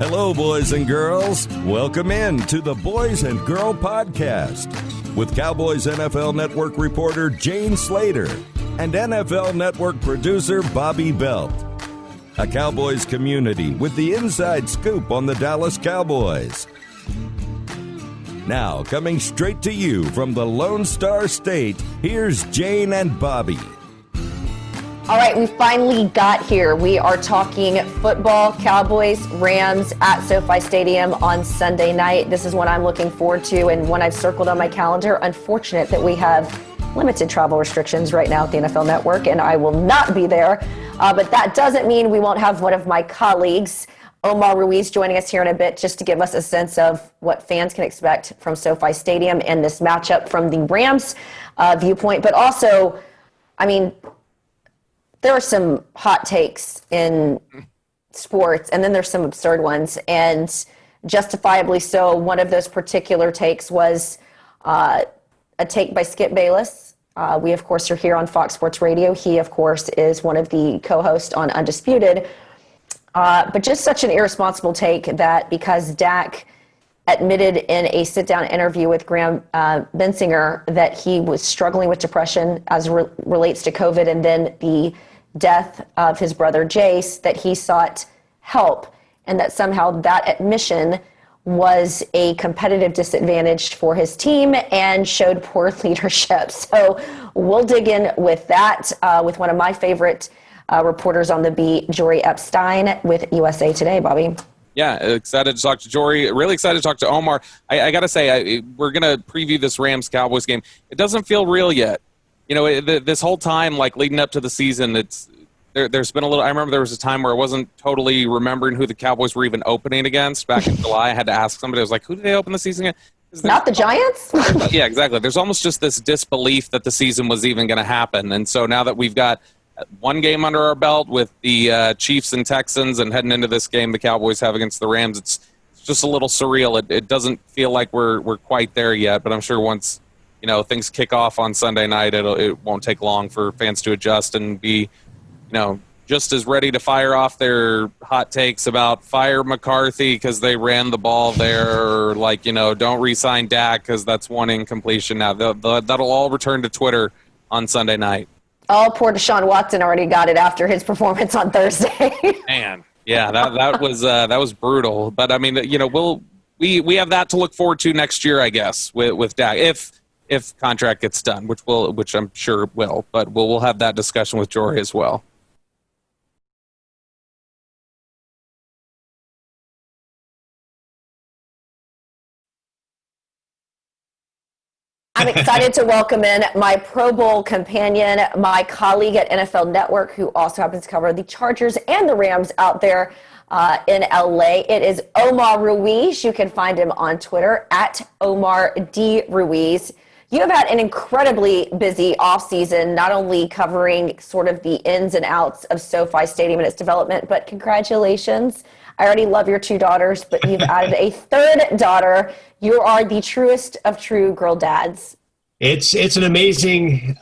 Hello, boys and girls. Welcome in to the Boys and Girl Podcast with Cowboys NFL Network reporter Jane Slater and NFL Network producer Bobby Belt. A Cowboys community with the inside scoop on the Dallas Cowboys. Now, coming straight to you from the Lone Star State, here's Jane and Bobby. All right, we finally got here. We are talking football, Cowboys, Rams at SoFi Stadium on Sunday night. This is what I'm looking forward to and one I've circled on my calendar. Unfortunate that we have limited travel restrictions right now at the NFL Network, and I will not be there. But that doesn't mean we won't have one of my colleagues, Omar Ruiz, joining us here in a bit just to give us a sense of what fans can expect from SoFi Stadium and this matchup from the Rams viewpoint. But also, I mean, there are some hot takes in sports, and then there's some absurd ones, and justifiably so. One of those particular takes was a take by Skip Bayless. We, of course, are here on Fox Sports Radio. He, of course, is one of the co-hosts on Undisputed. But just such an irresponsible take that because Dak admitted in a sit-down interview with Graham Bensinger that he was struggling with depression as relates to COVID, and then the death of his brother Jace, that he sought help, and that somehow that admission was a competitive disadvantage for his team and showed poor leadership. So we'll dig in with that with one of my favorite reporters on the beat, Jori Epstein with USA Today. Bobby. Yeah, excited to talk to Jori. Really excited to talk to Omar. I got to say, we're going to preview this Rams-Cowboys game. It doesn't feel real yet. You know, this whole time, like leading up to the season, there's been a little. I remember there was a time where I wasn't totally remembering who the Cowboys were even opening against. Back in July, I had to ask somebody. I was like, "Who did they open the season against?" Not the Giants. Yeah, exactly. There's almost just this disbelief that the season was even going to happen, and so now that we've got one game under our belt with the Chiefs and Texans, and heading into this game the Cowboys have against the Rams, it's just a little surreal. It doesn't feel like we're quite there yet, but I'm sure once things kick off on Sunday night, it won't take long for fans to adjust and be, just as ready to fire off their hot takes about fire McCarthy because they ran the ball there, or don't re-sign Dak because that's one incompletion. Now that'll all return to Twitter on Sunday night. Oh, poor Deshaun Watson already got it after his performance on Thursday. Man, yeah, that was brutal. But I mean, we have that to look forward to next year, I guess, with Dak if contract gets done, which I'm sure it will. But we'll have that discussion with Jori as well. I'm excited to welcome in my Pro Bowl companion, my colleague at NFL Network, who also happens to cover the Chargers and the Rams out there in LA. It is Omar Ruiz. You can find him on Twitter at Omar D. Ruiz. You have had an incredibly busy offseason, not only covering sort of the ins and outs of SoFi Stadium and its development, but congratulations. I already love your two daughters, but you've added a third daughter. You are the truest of true girl dads. It's an amazing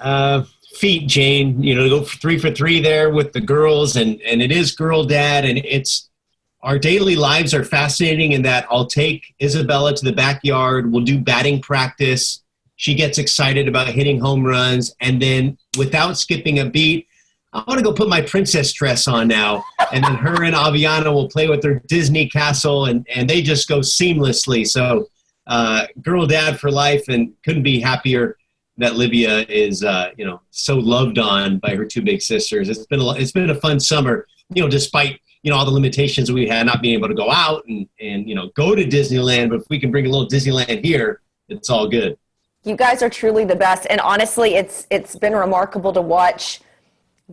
feat, Jane, to go 3 for 3 there with the girls, and it is girl dad, and our daily lives are fascinating in that I'll take Isabella to the backyard, we'll do batting practice, she gets excited about hitting home runs, and then without skipping a beat, I want to go put my princess dress on now. And then her and Aviana will play with their Disney castle, and they just go seamlessly. So girl dad for life, and couldn't be happier that Livia is, so loved on by her two big sisters. It's been a fun summer, despite, all the limitations we had, not being able to go out and go to Disneyland. But if we can bring a little Disneyland here, it's all good. You guys are truly the best. And honestly, it's been remarkable to watch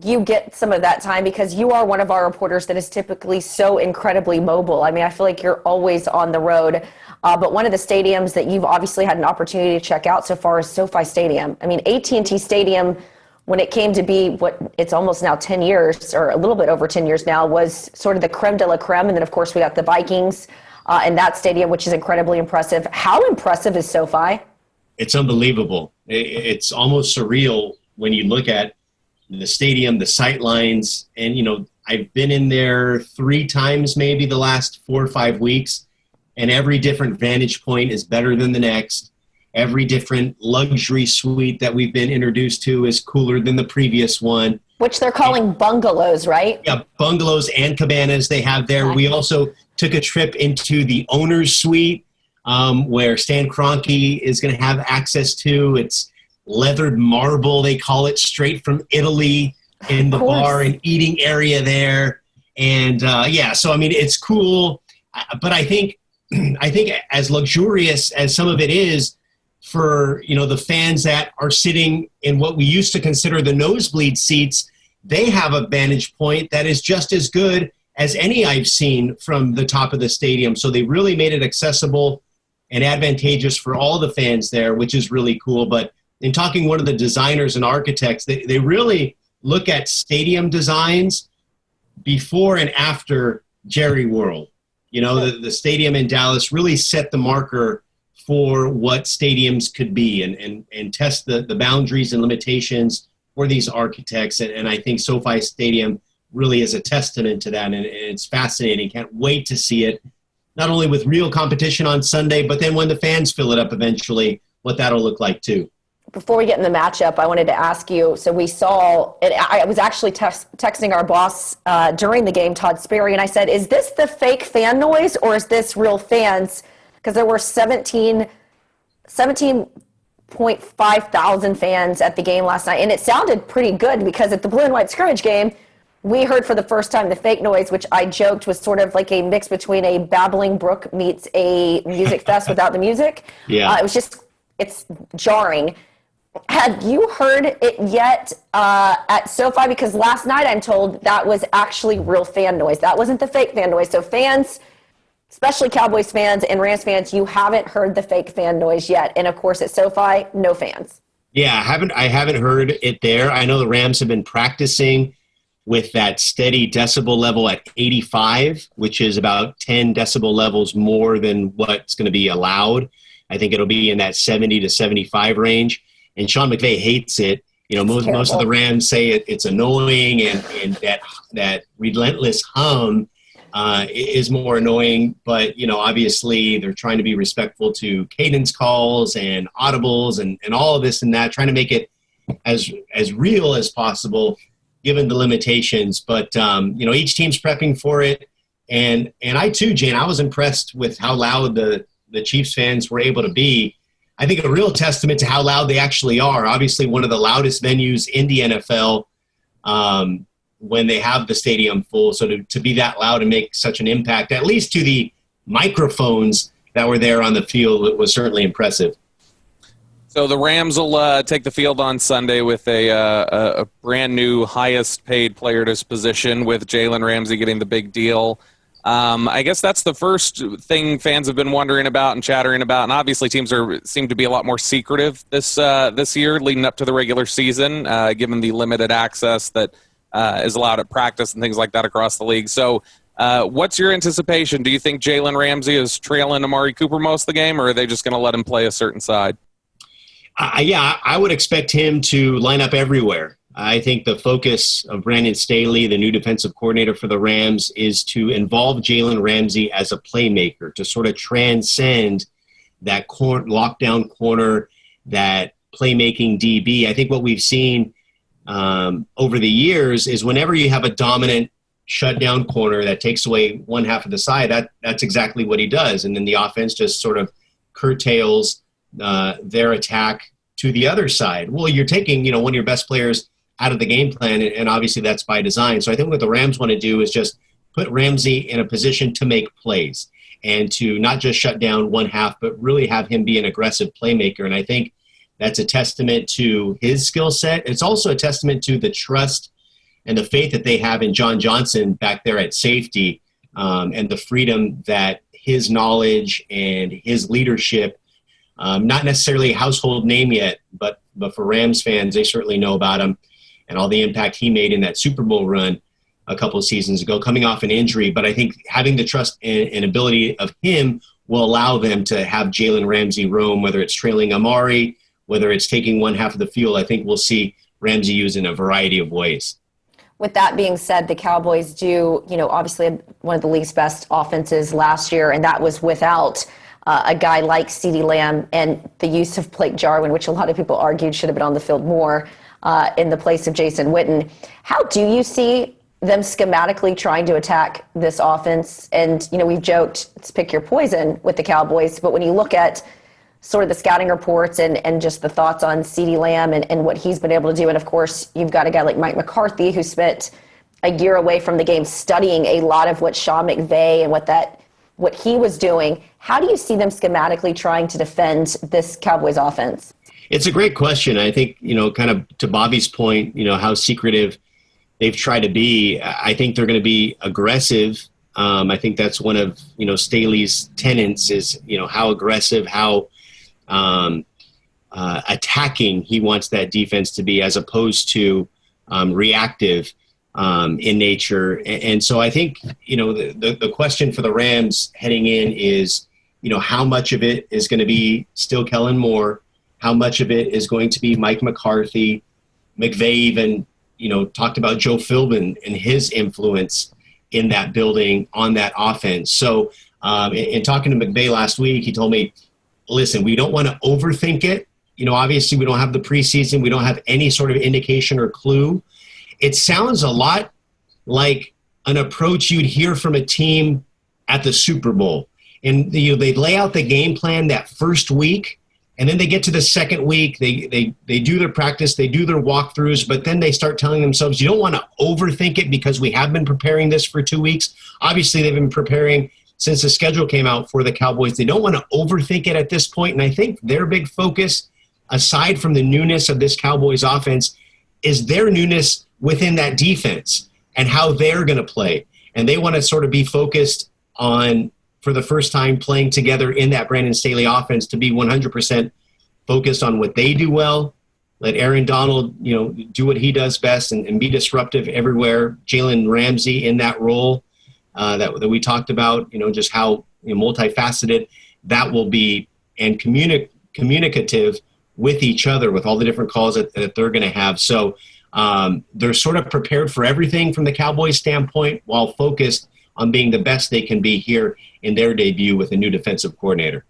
you get some of that time because you are one of our reporters that is typically so incredibly mobile. I mean, I feel like you're always on the road. But one of the stadiums that you've obviously had an opportunity to check out so far is SoFi Stadium. I mean, AT&T Stadium, when it came to be what it's almost now 10 years or a little bit over 10 years now, was sort of the creme de la creme. And then, of course, we got the Vikings in that stadium, which is incredibly impressive. How impressive is SoFi? It's unbelievable. It's almost surreal when you look at the stadium, the sight lines, and, I've been in there 3 times maybe the last 4 or 5 weeks, and every different vantage point is better than the next. Every different luxury suite that we've been introduced to is cooler than the previous one. Which they're calling bungalows, right? Yeah, bungalows and cabanas they have there. We also took a trip into the owner's suite, where Stan Kroenke is going to have access to. It's leathered marble, they call it, straight from Italy, in the bar and eating area there. And so I mean, it's cool. But I think as luxurious as some of it is, for the fans that are sitting in what we used to consider the nosebleed seats, they have a vantage point that is just as good as any I've seen from the top of the stadium. So they really made it accessible and advantageous for all the fans there, which is really cool. But in talking one of the designers and architects, they really look at stadium designs before and after Jerry World. The stadium in Dallas really set the marker for what stadiums could be and test the boundaries and limitations for these architects. And I think SoFi Stadium really is a testament to that. And it's fascinating. Can't wait to see it, not only with real competition on Sunday, but then when the fans fill it up eventually, what that'll look like too. Before we get in the matchup, I wanted to ask you, so we saw it, I was actually texting our boss during the game, Todd Sperry, and I said, is this the fake fan noise or is this real fans? Because there were 17.5 thousand fans at the game last night, and it sounded pretty good because at the blue and white scrimmage game, we heard for the first time the fake noise, which I joked was sort of like a mix between a babbling brook meets a music fest without the music. Yeah. It's jarring. Have you heard it yet at SoFi? Because last night I'm told that was actually real fan noise. That wasn't the fake fan noise. So fans, especially Cowboys fans and Rams fans, you haven't heard the fake fan noise yet. And of course at SoFi, no fans. Yeah, I haven't heard it there. I know the Rams have been practicing with that steady decibel level at 85, which is about 10 decibel levels more than what's going to be allowed. I think it'll be in that 70 to 75 range. And Sean McVay hates it. Most of the Rams say it's annoying, and that relentless hum is more annoying. But, obviously they're trying to be respectful to cadence calls and audibles and all of this and that, trying to make it as real as possible given the limitations. But, each team's prepping for it. And I too, Jane, I was impressed with how loud the Chiefs fans were able to be. I think a real testament to how loud they actually are. Obviously, one of the loudest venues in the NFL when they have the stadium full. So to be that loud and make such an impact, at least to the microphones that were there on the field, it was certainly impressive. So the Rams will take the field on Sunday with a brand new highest paid player at his position, with Jalen Ramsey getting the big deal. I guess that's the first thing fans have been wondering about and chattering about, and obviously teams seem to be a lot more secretive this year leading up to the regular season, given the limited access that is allowed at practice and things like that across the league. So what's your anticipation? Do you think Jalen Ramsey is trailing Amari Cooper most of the game, or are they just going to let him play a certain side? I would expect him to line up everywhere. I think the focus of Brandon Staley, the new defensive coordinator for the Rams, is to involve Jalen Ramsey as a playmaker, to sort of transcend that lockdown corner, that playmaking DB. I think what we've seen over the years is whenever you have a dominant shutdown corner that takes away one half of the side, that's exactly what he does. And then the offense just sort of curtails their attack to the other side. Well, you're taking, one of your best players out of the game plan, and obviously that's by design. So I think what the Rams want to do is just put Ramsey in a position to make plays and to not just shut down one half, but really have him be an aggressive playmaker. And I think that's a testament to his skill set. It's also a testament to the trust and the faith that they have in John Johnson back there at safety, and the freedom that his knowledge and his leadership, not necessarily a household name yet, but for Rams fans, they certainly know about him and all the impact he made in that Super Bowl run a couple of seasons ago, coming off an injury. But I think having the trust and ability of him will allow them to have Jalen Ramsey roam, whether it's trailing Amari, whether it's taking one half of the field. I think we'll see Ramsey used in a variety of ways. With that being said, the Cowboys do, obviously one of the league's best offenses last year, and that was without a guy like CeeDee Lamb and the use of Blake Jarwin, which a lot of people argued should have been on the field more in the place of Jason Witten. How do you see them schematically trying to attack this offense? And, we've joked, it's pick your poison with the Cowboys, but when you look at sort of the scouting reports and just the thoughts on CeeDee Lamb and what he's been able to do. And, of course, you've got a guy like Mike McCarthy who spent a year away from the game studying a lot of what Sean McVay and what he was doing. How do you see them schematically trying to defend this Cowboys offense? It's a great question. I think, kind of to Bobby's point, how secretive they've tried to be. I think they're going to be aggressive. I think that's one of, Staley's tenets is, how aggressive, how attacking he wants that defense to be as opposed to reactive in nature. And so I think, the question for the Rams heading in is, how much of it is going to be still Kellen Moore? How much of it is going to be Mike McCarthy? McVay even, talked about Joe Philbin and his influence in that building on that offense. So in talking to McVay last week, he told me, listen, we don't want to overthink it. Obviously we don't have the preseason. We don't have any sort of indication or clue. It sounds a lot like an approach you'd hear from a team at the Super Bowl. And they lay out the game plan that first week, and then they get to the second week, they do their practice, they do their walkthroughs, but then they start telling themselves, you don't want to overthink it because we have been preparing this for 2 weeks. Obviously, they've been preparing since the schedule came out for the Cowboys. They don't want to overthink it at this point, and I think their big focus, aside from the newness of this Cowboys offense, is their newness within that defense and how they're going to play. And they want to sort of be focused on, for the first time, playing together in that Brandon Staley offense to be 100% focused on what they do well. Let Aaron Donald, do what he does best and be disruptive everywhere. Jalen Ramsey in that role that we talked about, just how multifaceted that will be, and communicative with each other with all the different calls that they're going to have. So they're sort of prepared for everything from the Cowboys standpoint while focused on being the best they can be here in their debut with a new defensive coordinator.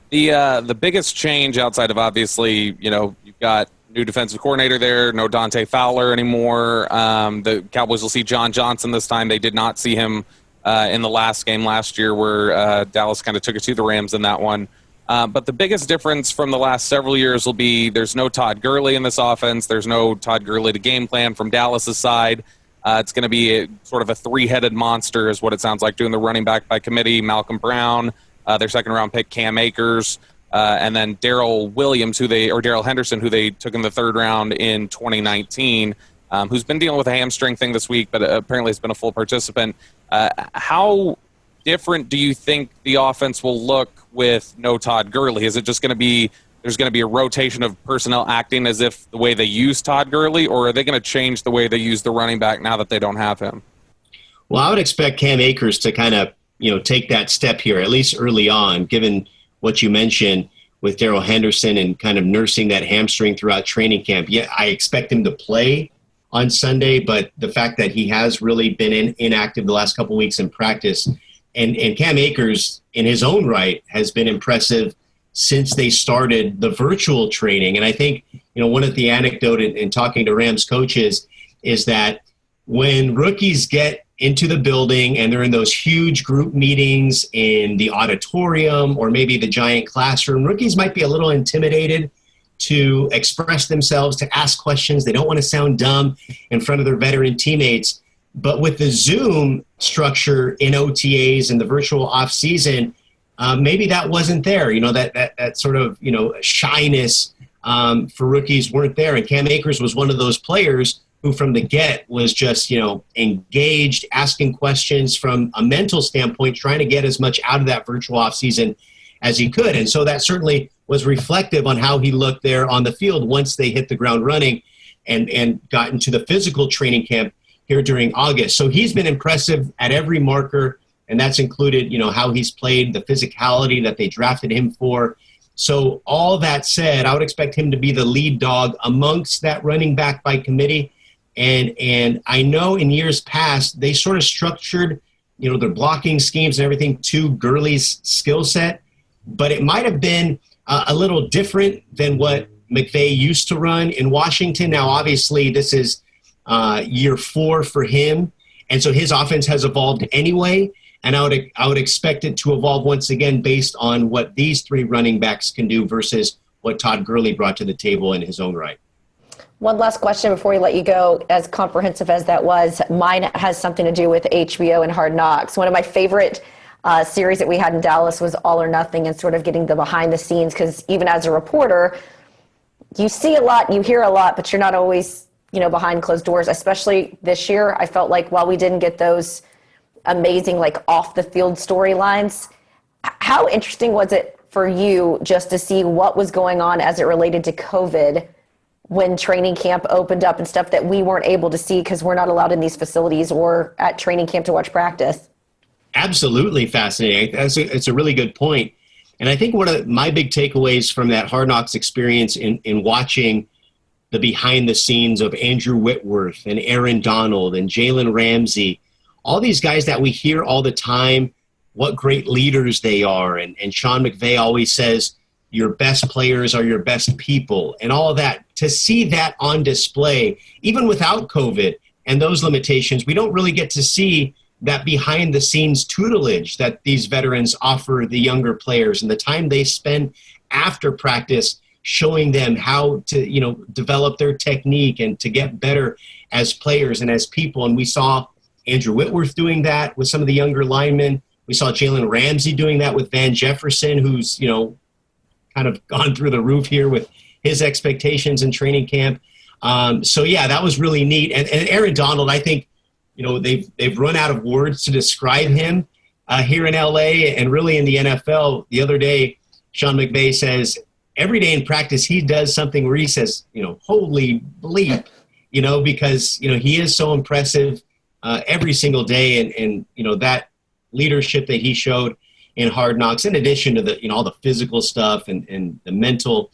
The biggest change outside of obviously, you've got new defensive coordinator there, no Dante Fowler anymore. The Cowboys will see John Johnson this time. They did not see him in the last game last year where Dallas kind of took it to the Rams in that one. But the biggest difference from the last several years will be there's no Todd Gurley in this offense. There's no Todd Gurley to game plan from Dallas's side. It's going to be sort of a three-headed monster is what it sounds like, doing the running back by committee, Malcolm Brown, their second-round pick, Cam Akers, and then Daryl Henderson, who they took in the third round in 2019, who's been dealing with a hamstring thing this week, but apparently has been a full participant. How different do you think the offense will look with no Todd Gurley? Is it just going to be there's going to be a rotation of personnel acting as if the way they use Todd Gurley, or are they going to change the way they use the running back now that they don't have him? Well, I would expect Cam Akers to kind of, take that step here, at least early on, given what you mentioned with Daryl Henderson and kind of nursing that hamstring throughout training camp. Yeah, I expect him to play on Sunday, but the fact that he has really been inactive the last couple of weeks in practice, and Cam Akers in his own right has been impressive since they started the virtual training. And I think, one of the anecdote in talking to Rams coaches is that when rookies get into the building and they're in those huge group meetings in the auditorium or maybe the giant classroom, rookies might be a little intimidated to express themselves, to ask questions. They don't want to sound dumb in front of their veteran teammates. But with the Zoom structure in OTAs and the virtual off season, maybe that wasn't there. That sort of, shyness for rookies weren't there. And Cam Akers was one of those players who from the get was just, engaged, asking questions from a mental standpoint, trying to get as much out of that virtual offseason as he could. And so that certainly was reflective on how he looked there on the field once they hit the ground running and got into the physical training camp here during August. So he's been impressive at every marker, and that's included, how he's played, the physicality that they drafted him for. So all that said, I would expect him to be the lead dog amongst that running back by committee. And I know in years past, they sort of structured, their blocking schemes and everything to Gurley's skill set, but it might have been a little different than what McVay used to run in Washington. Now, obviously, this is year 4 for him, and so his offense has evolved anyway, and I would expect it to evolve once again based on what these 3 running backs can do versus what Todd Gurley brought to the table in his own right. One last question before we let you go. As comprehensive as that was, mine has something to do with HBO and Hard Knocks. One of my favorite series that we had in Dallas was All or Nothing, and sort of getting the behind the scenes, because even as a reporter, you see a lot, you hear a lot, but you're not always, behind closed doors. Especially this year, I felt like while we didn't get those amazing, off the field storylines, how interesting was it for you just to see what was going on as it related to COVID when training camp opened up and stuff that we weren't able to see because we're not allowed in these facilities or at training camp to watch practice? Absolutely fascinating. It's a really good point. And I think one of my big takeaways from that Hard Knocks experience in watching the behind the scenes of Andrew Whitworth and Aaron Donald and Jalen Ramsey, all these guys that we hear all the time, what great leaders they are. And Sean McVay always says, your best players are your best people, and all of that. To see that on display, even without COVID and those limitations, we don't really get to see that behind the scenes tutelage that these veterans offer the younger players, and the time they spend after practice showing them how to, develop their technique and to get better as players and as people. And we saw Andrew Whitworth doing that with some of the younger linemen. We saw Jalen Ramsey doing that with Van Jefferson, who's, kind of gone through the roof here with his expectations in training camp. So yeah, that was really neat. And Aaron Donald, I think, they've run out of words to describe him here in LA and really in the NFL. The other day, Sean McVay says every day in practice, he does something where he says, holy bleep, because, he is so impressive every single day. And that leadership that he showed in Hard Knocks, in addition to the, all the physical stuff and the mental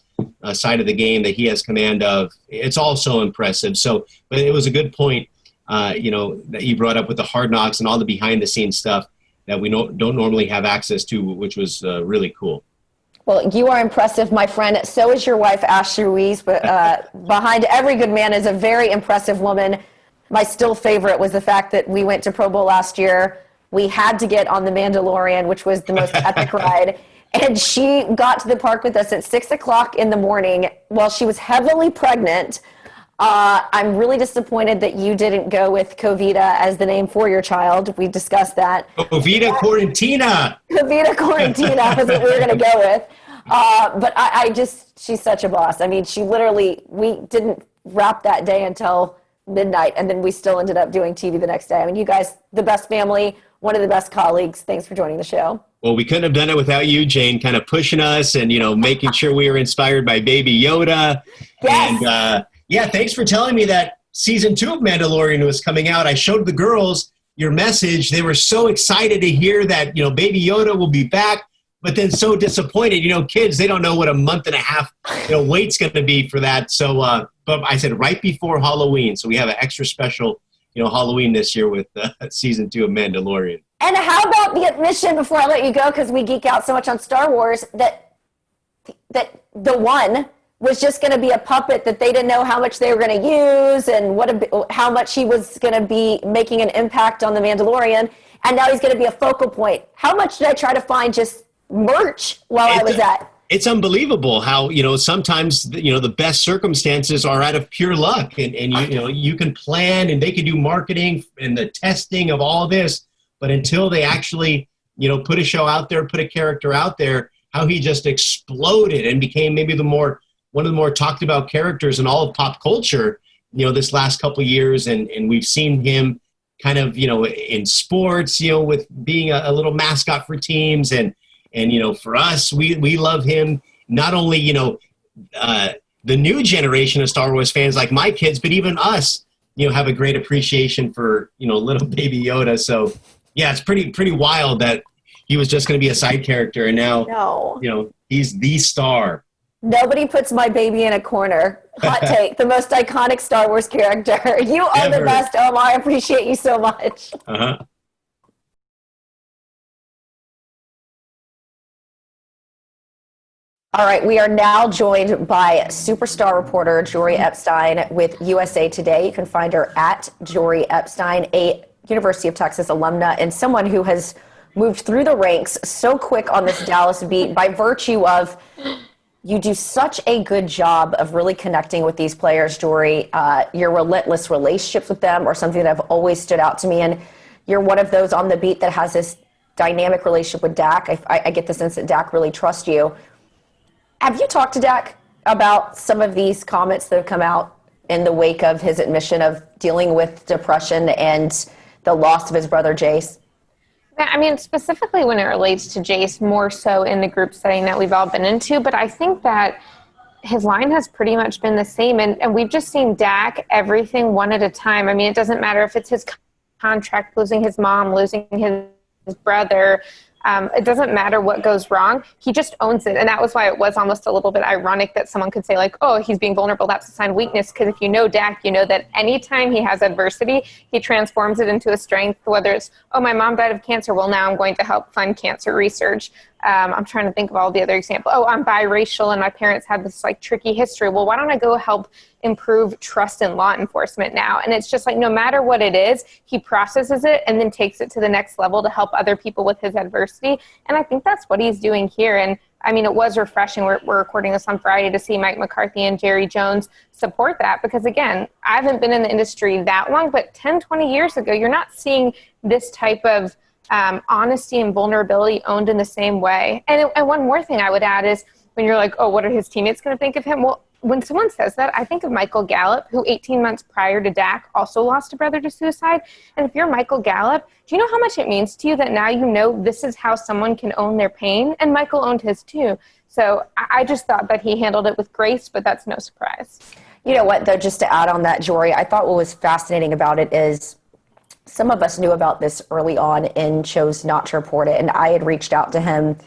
side of the game that he has command of, it's all so impressive. So, but it was a good point, that you brought up with the Hard Knocks and all the behind the scenes stuff that we don't normally have access to, which was really cool. Well, you are impressive, my friend. So is your wife, Ashley Ruiz. But behind every good man is a very impressive woman. My still favorite was the fact that we went to Pro Bowl last year. We had to get on the Mandalorian, which was the most epic ride. And she got to the park with us at 6 o'clock in the morning while she was heavily pregnant. I'm really disappointed that you didn't go with Covita as the name for your child. We discussed that. Covita Quarantina. Covita Quarantina was what we were going to go with. But she's such a boss. I mean, we didn't wrap that day until midnight, and then we still ended up doing TV the next day. I mean, you guys, the best family, one of the best colleagues. Thanks for joining the show. Well, we couldn't have done it without you, Jane, kind of pushing us and, making sure we were inspired by Baby Yoda. Yes. And, yeah, thanks for telling me that season 2 of Mandalorian was coming out. I showed the girls your message. They were so excited to hear that, Baby Yoda will be back, but then so disappointed. Kids, they don't know what a month and a half, wait's going to be for that. So, but I said right before Halloween. So we have an extra special, Halloween this year with season 2 of Mandalorian. And how about the admission, before I let you go, because we geek out so much on Star Wars, that the one was just going to be a puppet that they didn't know how much they were going to use and how much he was going to be making an impact on the Mandalorian, and now he's going to be a focal point. How much did I try to find just merch while I was at? It's unbelievable how, sometimes, the best circumstances are out of pure luck, and you can plan and they can do marketing and the testing of all this, but until they actually, put a show out there, put a character out there, how he just exploded and became maybe one of the more talked about characters in all of pop culture, this last couple of years. And we've seen him kind of, in sports, with being a little mascot for teams. And for us, we love him, not only, the new generation of Star Wars fans like my kids, but even us, have a great appreciation for, little Baby Yoda. So yeah, it's pretty wild that he was just going to be a side character. And now, he's the star Nobody puts my baby in a corner. Hot take. The most iconic Star Wars character. You are the best, Omar. I appreciate you so much. Uh-huh. All right, we are now joined by superstar reporter Jori Epstein with USA Today. You can find her at Jori Epstein, a University of Texas alumna and someone who has moved through the ranks so quick on this Dallas beat by virtue of you do such a good job of really connecting with these players, Jori. Your relentless relationships with them are something that have always stood out to me, and you're one of those on the beat that has this dynamic relationship with Dak. I get the sense that Dak really trusts you. Have you talked to Dak about some of these comments that have come out in the wake of his admission of dealing with depression and the loss of his brother Jace? I mean, specifically when it relates to Jace, more so in the group setting that we've all been into, but I think that his line has pretty much been the same, and we've just seen Dak everything one at a time. I mean, it doesn't matter if it's his contract, losing his mom, losing his brother. It doesn't matter what goes wrong. He just owns it. And that was why it was almost a little bit ironic that someone could say, like, oh, he's being vulnerable. That's a sign of weakness. Because if you know Dak, you know that anytime he has adversity, he transforms it into a strength, whether it's, oh, my mom died of cancer. Well, now I'm going to help fund cancer research. I'm trying to think of all the other examples. Oh, I'm biracial and my parents had this like tricky history. Well, why don't I go help improve trust in law enforcement now? And it's just like, no matter what it is, he processes it and then takes it to the next level to help other people with his adversity. And I think that's what he's doing here. And I mean, it was refreshing. We're recording this on Friday to see Mike McCarthy and Jerry Jones support that because, again, I haven't been in the industry that long, but 10, 20 years ago, you're not seeing this type of honesty and vulnerability owned in the same way. And one more thing I would add is when you're like, oh, what are his teammates going to think of him? Well, when someone says that, I think of Michael Gallup, who 18 months prior to Dak also lost a brother to suicide. And if you're Michael Gallup, do you know how much it means to you that now you know this is how someone can own their pain? And Michael owned his too. So I just thought that he handled it with grace, but that's no surprise. You know what, though, just to add on that, Jori, I thought what was fascinating about it is some of us knew about this early on and chose not to report it. And I had reached out to him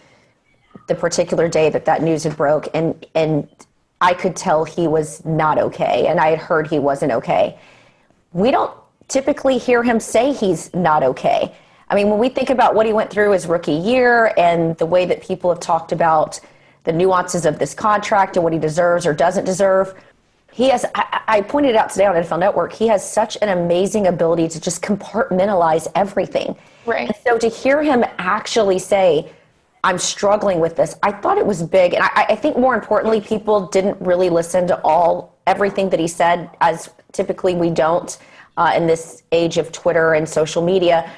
the particular day that news had broke, and I could tell he was not okay, and I had heard he wasn't okay. We don't typically hear him say he's not okay. I mean, when we think about what he went through his rookie year and the way that people have talked about the nuances of this contract and what he deserves or doesn't deserve, he has, I pointed out today on NFL Network, he has such an amazing ability to just compartmentalize everything. Right. And so to hear him actually say, I'm struggling with this, I thought it was big. And I think more importantly, people didn't really listen to everything that he said, as typically we don't in this age of Twitter and social media.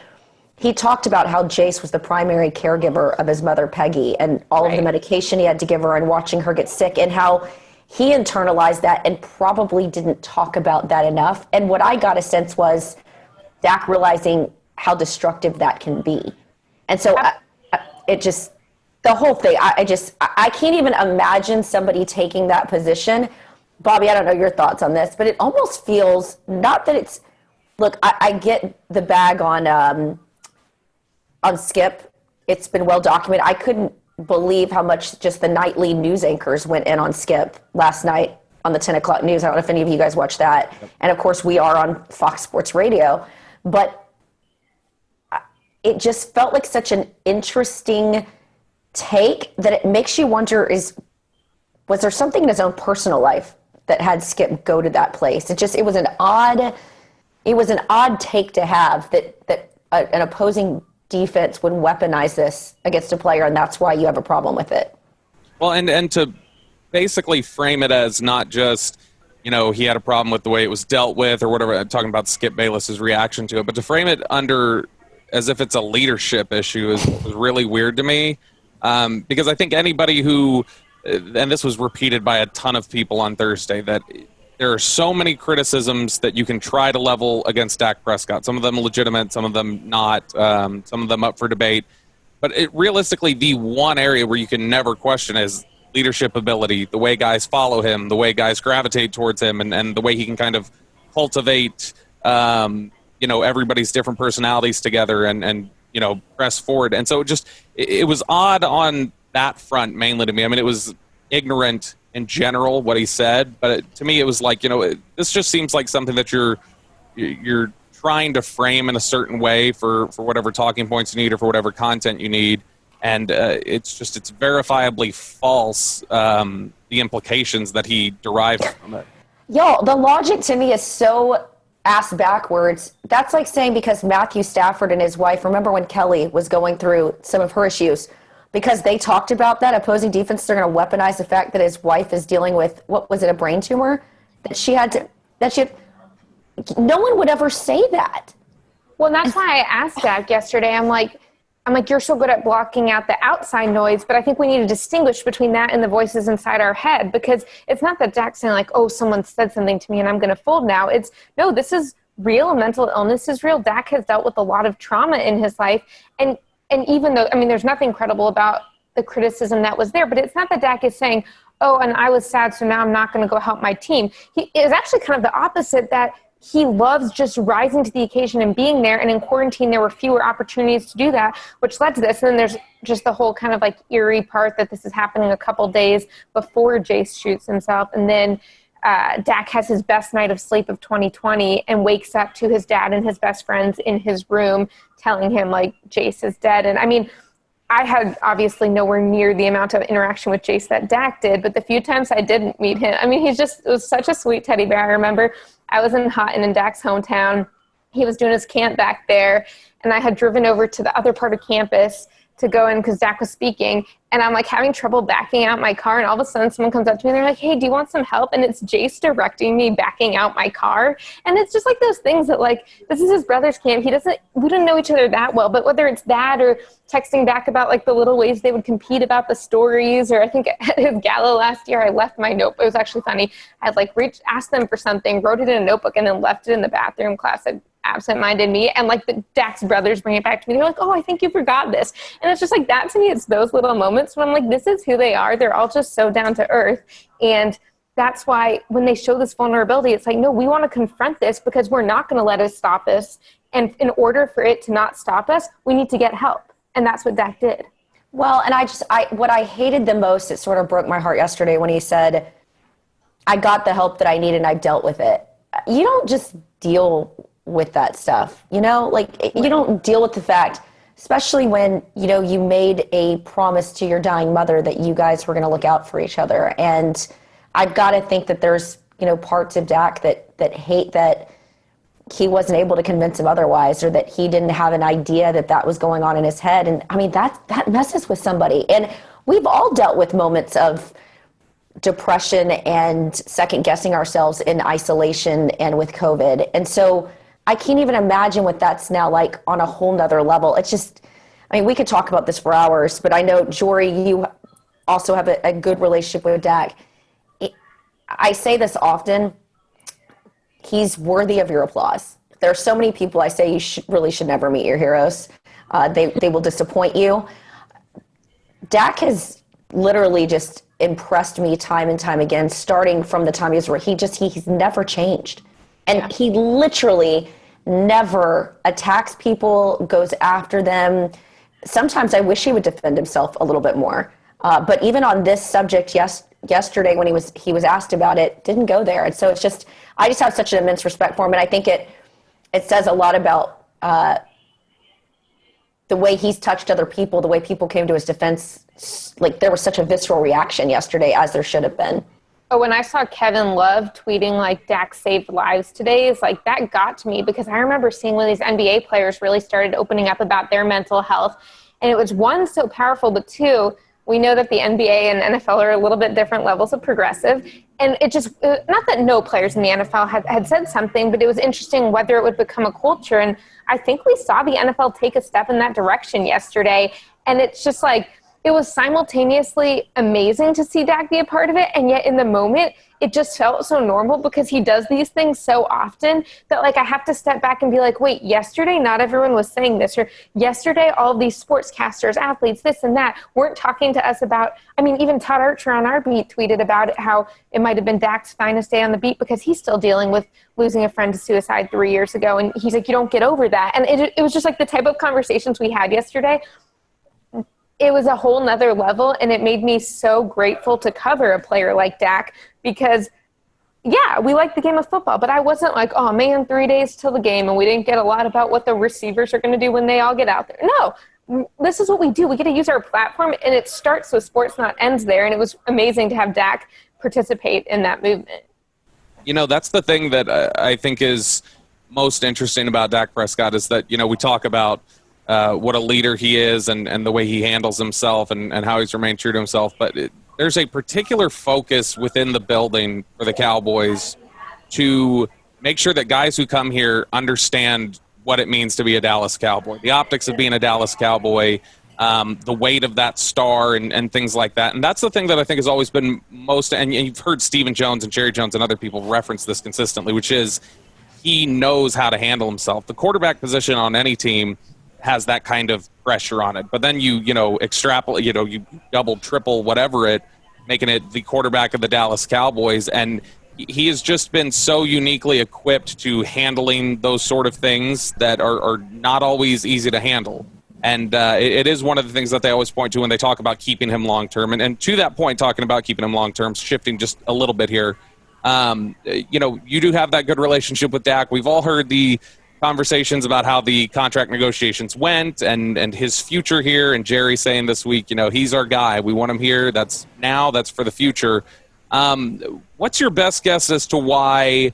He talked about how Jace was the primary caregiver of his mother, Peggy, and all of the medication he had to give her and watching her get sick, and how he internalized that and probably didn't talk about that enough. And what I got a sense was Dak realizing how destructive that can be. And so it just, the whole thing, I can't even imagine somebody taking that position. Bobby, I don't know your thoughts on this, but it almost feels, not that it's, look, I get the bag on Skip. It's been well documented. I couldn't believe how much just the nightly news anchors went in on Skip last night on the 10 o'clock news. I don't know if any of you guys watched that. Yep. And of course we are on Fox Sports Radio, but it just felt like such an interesting take that it makes you wonder, was there something in his own personal life that had Skip go to that place? It was an odd take to have that an opposing defense would weaponize this against a player, and that's why you have a problem with it. Well, and to basically frame it as not just, he had a problem with the way it was dealt with or whatever, I'm talking about Skip Bayless's reaction to it, but to frame it as if it's a leadership issue is really weird to me, because I think anybody who, and this was repeated by a ton of people on Thursday, that there are so many criticisms that you can try to level against Dak Prescott. Some of them legitimate, some of them not, some of them up for debate. But realistically, the one area where you can never question is leadership ability, the way guys follow him, the way guys gravitate towards him, and the way he can kind of cultivate, everybody's different personalities together and press forward. And so it was odd on that front mainly to me. I mean, it was ignorant in general, what he said. But to me, it was like, this just seems like something that you're trying to frame in a certain way for whatever talking points you need or for whatever content you need. And it's verifiably false, the implications that he derived from it. Y'all, the logic to me is so ass backwards. That's like saying because Matthew Stafford and his wife, remember when Kelly was going through some of her issues, because they talked about that opposing defense, they're going to weaponize the fact that his wife is dealing with, what was it, a brain tumor? No one would ever say that. Well, that's why I asked Dak yesterday. I'm like, you're so good at blocking out the outside noise, but I think we need to distinguish between that and the voices inside our head, because it's not that Dak's saying like, oh, someone said something to me and I'm going to fold now. It's, no, this is real. Mental illness is real. Dak has dealt with a lot of trauma in his life. And even though, there's nothing credible about the criticism that was there, but it's not that Dak is saying, oh, and I was sad, so now I'm not going to go help my team. It is actually kind of the opposite, that he loves just rising to the occasion and being there. And in quarantine, there were fewer opportunities to do that, which led to this. And then there's just the whole kind of like eerie part that this is happening a couple days before Jace shoots himself. And then Dak has his best night of sleep of 2020 and wakes up to his dad and his best friends in his room telling him like Jace is dead. And I had obviously nowhere near the amount of interaction with Jace that Dak did, but the few times I didn't meet him, it was such a sweet teddy bear. I remember I was in Houghton in Dak's hometown. He was doing his camp back there, and I had driven over to the other part of campus to go in because Dak was speaking, and I'm like having trouble backing out my car, and all of a sudden someone comes up to me and they're like, hey, do you want some help? And it's Jace directing me backing out my car. And it's just like those things that like, this is his brother's camp. We didn't know each other that well, but whether it's that or texting back about like the little ways they would compete about the stories, or I think at his gala last year, I left my notebook. It was actually funny. I had asked them for something, wrote it in a notebook, and then left it in the bathroom class. Absent-minded me, and like the Dak's brothers bring it back to me. They're like, oh, I think you forgot this. And it's just like that to me. It's those little moments when I'm like, this is who they are. They're all just so down to earth. And that's why when they show this vulnerability, it's like, no, we want to confront this because we're not going to let it stop us. And in order for it to not stop us, we need to get help. And that's what Dak did. Well, and what I hated the most, it sort of broke my heart yesterday when he said, I got the help that I needed and I dealt with it. You don't just deal with that stuff, you don't deal with the fact, especially when, you made a promise to your dying mother that you guys were going to look out for each other. And I've got to think that there's, parts of Dak that hate that he wasn't able to convince him otherwise, or that he didn't have an idea that was going on in his head. And that messes with somebody. And we've all dealt with moments of depression and second guessing ourselves in isolation and with COVID. And so I can't even imagine what that's now like on a whole nother level. It's just, we could talk about this for hours, but I know, Jori, you also have a good relationship with Dak. I say this often, he's worthy of your applause. There are so many people I say you really should never meet your heroes. They will disappoint you. Dak has literally just impressed me time and time again, starting from the time he was where he's never changed. And he literally never attacks people, goes after them. Sometimes I wish he would defend himself a little bit more. But even on this subject yesterday when he was asked about it, didn't go there. And so I just have such an immense respect for him. And I think it says a lot about the way he's touched other people, the way people came to his defense. Like there was such a visceral reaction yesterday, as there should have been. Oh, when I saw Kevin Love tweeting like Dak saved lives today, it's like that got to me, because I remember seeing when these NBA players really started opening up about their mental health. And it was, one, so powerful, but two, we know that the NBA and NFL are a little bit different levels of progressive. And it just, not that no players in the NFL had said something, but it was interesting whether it would become a culture. And I think we saw the NFL take a step in that direction yesterday. And it's just like, it was simultaneously amazing to see Dak be a part of it, and yet in the moment, it just felt so normal because he does these things so often that like I have to step back and be like, wait, yesterday not everyone was saying this, or yesterday all of these sportscasters, athletes, this and that weren't talking to us about, even Todd Archer on our beat tweeted about it, how it might have been Dak's finest day on the beat because he's still dealing with losing a friend to suicide 3 years ago, and he's like, you don't get over that. And it was just like the type of conversations we had yesterday. it was a whole nother level, and it made me so grateful to cover a player like Dak because, yeah, we like the game of football, but I wasn't like, oh, man, 3 days till the game, and we didn't get a lot about what the receivers are going to do when they all get out there. No, this is what we do. We get to use our platform, and it starts with sports, not ends there, and it was amazing to have Dak participate in that movement. You know, that's the thing that I think is most interesting about Dak Prescott is that, we talk about what a leader he is and the way he handles himself and how he's remained true to himself. But there's a particular focus within the building for the Cowboys to make sure that guys who come here understand what it means to be a Dallas Cowboy, the optics of being a Dallas Cowboy, the weight of that star and things like that. And that's the thing that I think has always been most, and you've heard Stephen Jones and Jerry Jones and other people reference this consistently, which is he knows how to handle himself. The quarterback position on any team has that kind of pressure on it. But then you extrapolate, you double, triple, whatever it, making it the quarterback of the Dallas Cowboys. And he has just been so uniquely equipped to handling those sort of things that are not always easy to handle. And it is one of the things that they always point to when they talk about keeping him long-term. And to that point, talking about keeping him long-term, shifting just a little bit here, you do have that good relationship with Dak. We've all heard the conversations about how the contract negotiations went and his future here. And Jerry saying this week, he's our guy. We want him here. That's for the future. What's your best guess as to why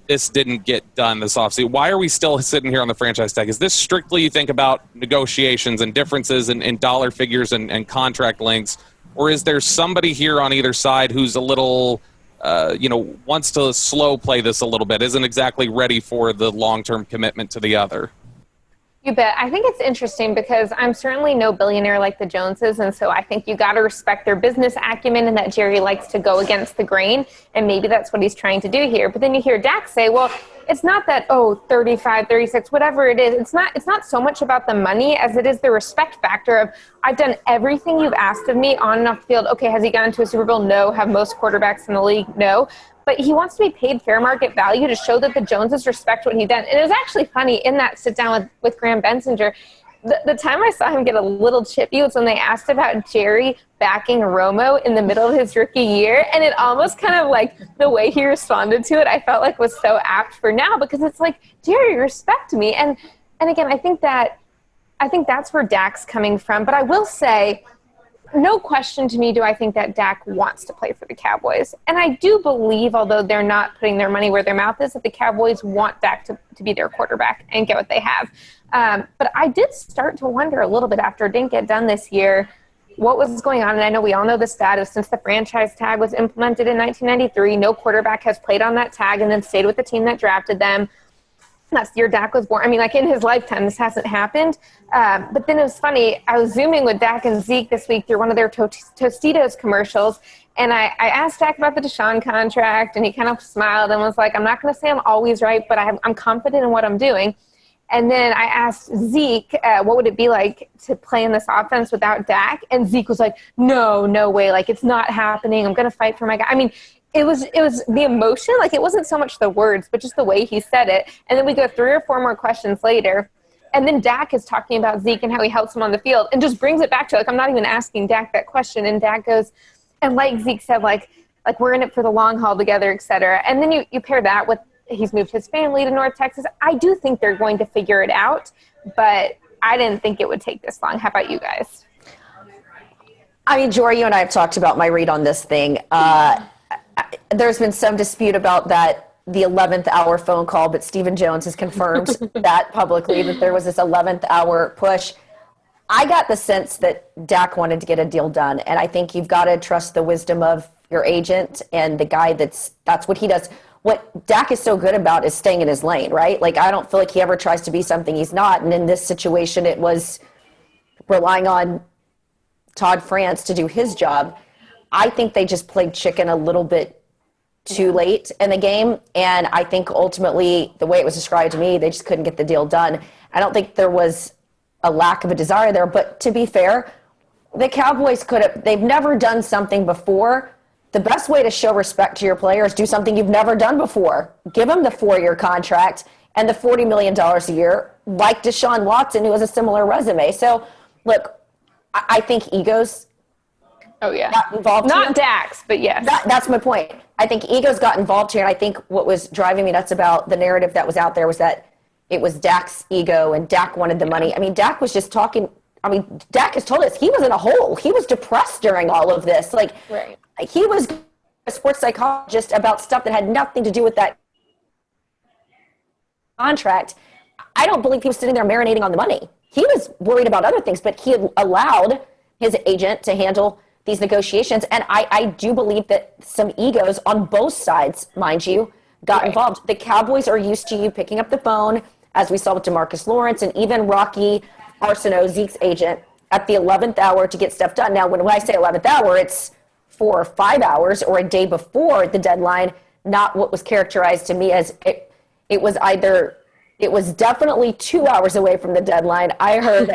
this didn't get done this offseason? Why are we still sitting here on the franchise tag? Is this strictly, you think about negotiations and differences in dollar figures and contract lengths, or is there somebody here on either side who's a little wants to slow play this a little bit, isn't exactly ready for the long-term commitment to the other? You bet. I think it's interesting because I'm certainly no billionaire like the Joneses, and so I think you got to respect their business acumen and that Jerry likes to go against the grain, and maybe that's what he's trying to do here. But then you hear Dak say, well, it's not that, 35, 36, whatever it is. It's not so much about the money as it is the respect factor of, I've done everything you've asked of me on and off the field. Okay, has he gotten to a Super Bowl? No. Have most quarterbacks in the league? No. But he wants to be paid fair market value to show that the Joneses respect what he's done. And it was actually funny in that sit down with Graham Bensinger. The time I saw him get a little chippy was when they asked about Jerry backing Romo in the middle of his rookie year. And it almost kind of like the way he responded to it, I felt like was so apt for now because it's like, Jerry, respect me. And again, I think that's where Dak's coming from. But I will say, no question to me do I think that Dak wants to play for the Cowboys. And I do believe, although they're not putting their money where their mouth is, that the Cowboys want Dak to be their quarterback and get what they have. But I did start to wonder a little bit after it didn't get done this year what was going on. And I know we all know the status. Since the franchise tag was implemented in 1993, no quarterback has played on that tag and then stayed with the team that drafted them. That's the year Dak was born. I mean, like in his lifetime, this hasn't happened. But then it was funny. I was Zooming with Dak and Zeke this week through one of their Tostitos commercials. And I asked Dak about the Deshaun contract, and he kind of smiled and was like, I'm not going to say I'm always right, but I'm confident in what I'm doing. And then I asked Zeke, what would it be like to play in this offense without Dak? And Zeke was like, no way. Like, it's not happening. I'm going to fight for my guy. I mean, it was the emotion. Like, it wasn't so much the words, but just the way he said it. And then we go 3 or 4 more questions later. And then Dak is talking about Zeke and how he helps him on the field and just brings it back to, like, I'm not even asking Dak that question. And Dak goes, and like Zeke said, like we're in it for the long haul together, et cetera. And then you pair that with he's moved his family to North Texas. I do think they're going to figure it out, but I didn't think it would take this long. How about you guys? I mean, Jori, you and I have talked about my read on this thing. There's been some dispute about the 11th hour phone call, but Stephen Jones has confirmed that publicly, that there was this 11th hour push. I got the sense that Dak wanted to get a deal done, and I think you've got to trust the wisdom of your agent and the guy that's what he does. What Dak is so good about is staying in his lane, right? Like, I don't feel like he ever tries to be something he's not, and in this situation, it was relying on Todd France to do his job. I think they just played chicken a little bit too late in the game, and I think ultimately, the way it was described to me, they just couldn't get the deal done. I don't think there was a lack of a desire there, but to be fair, the Cowboys they've never done something before. The best way to show respect to your players, do something you've never done before. Give them the 4-year contract and the $40 million a year, like Deshaun Watson, who has a similar resume. So, look, I think egos got involved Not here. Dax, but yes. That's my point. I think egos got involved here, and I think what was driving me nuts about the narrative that was out there was that it was Dak's ego, and Dak wanted the money. I mean, Dak was just talking. I mean, Dak has told us he was in a hole. He was depressed during all of this. Like, he was a sports psychologist about stuff that had nothing to do with that contract. I don't believe he was sitting there marinating on the money. He was worried about other things, but he had allowed his agent to handle these negotiations. And I do believe that some egos on both sides, mind you, got involved. The Cowboys are used to you picking up the phone, as we saw with DeMarcus Lawrence and even Rocky Arsenault, Zeke's agent, at the 11th hour to get stuff done. Now, when I say 11th hour, it's 4 or 5 hours or a day before the deadline, not what was characterized to me as it was definitely 2 hours away from the deadline. I heard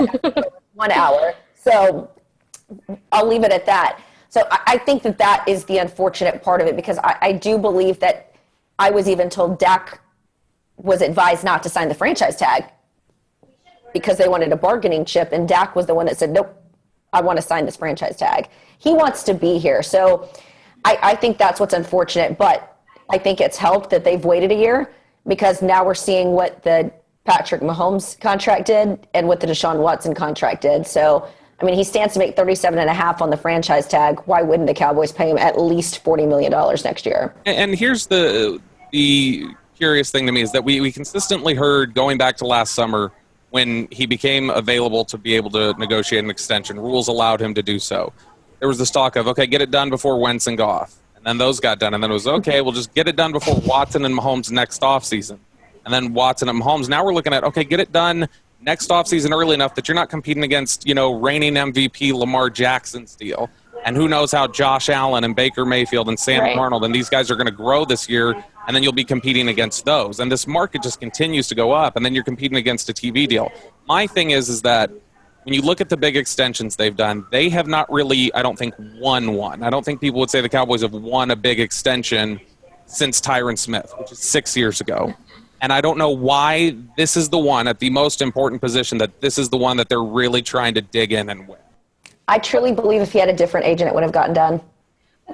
1 hour. So I'll leave it at that. So I think that is the unfortunate part of it, because I do believe that I was even told Dak was advised not to sign the franchise tag because they wanted a bargaining chip, and Dak was the one that said, nope, I want to sign this franchise tag. He wants to be here. So I think that's what's unfortunate, but I think it's helped that they've waited a year, because now we're seeing what the Patrick Mahomes contract did and what the Deshaun Watson contract did. So, I mean, he stands to make $37.5 on the franchise tag. Why wouldn't the Cowboys pay him at least $40 million next year? And here's the curious thing to me is that we consistently heard, going back to last summer, when he became available to be able to negotiate an extension, rules allowed him to do so. There was this talk of, okay, get it done before Wentz and Goff. And then those got done. And then it was, okay, we'll just get it done before Watson and Mahomes next offseason. And then Watson and Mahomes. Now we're looking at, okay, get it done next offseason early enough that you're not competing against, reigning MVP Lamar Jackson's deal. And who knows how Josh Allen and Baker Mayfield and Sam Darnold and these guys are going to grow this year, and then you'll be competing against those. And this market just continues to go up, and then you're competing against a TV deal. My thing is that when you look at the big extensions they've done, they have not really, I don't think, won one. I don't think people would say the Cowboys have won a big extension since Tyron Smith, which is 6 years ago. And I don't know why this is the one at the most important position, that this is the one that they're really trying to dig in and win. I truly believe if he had a different agent, it would have gotten done.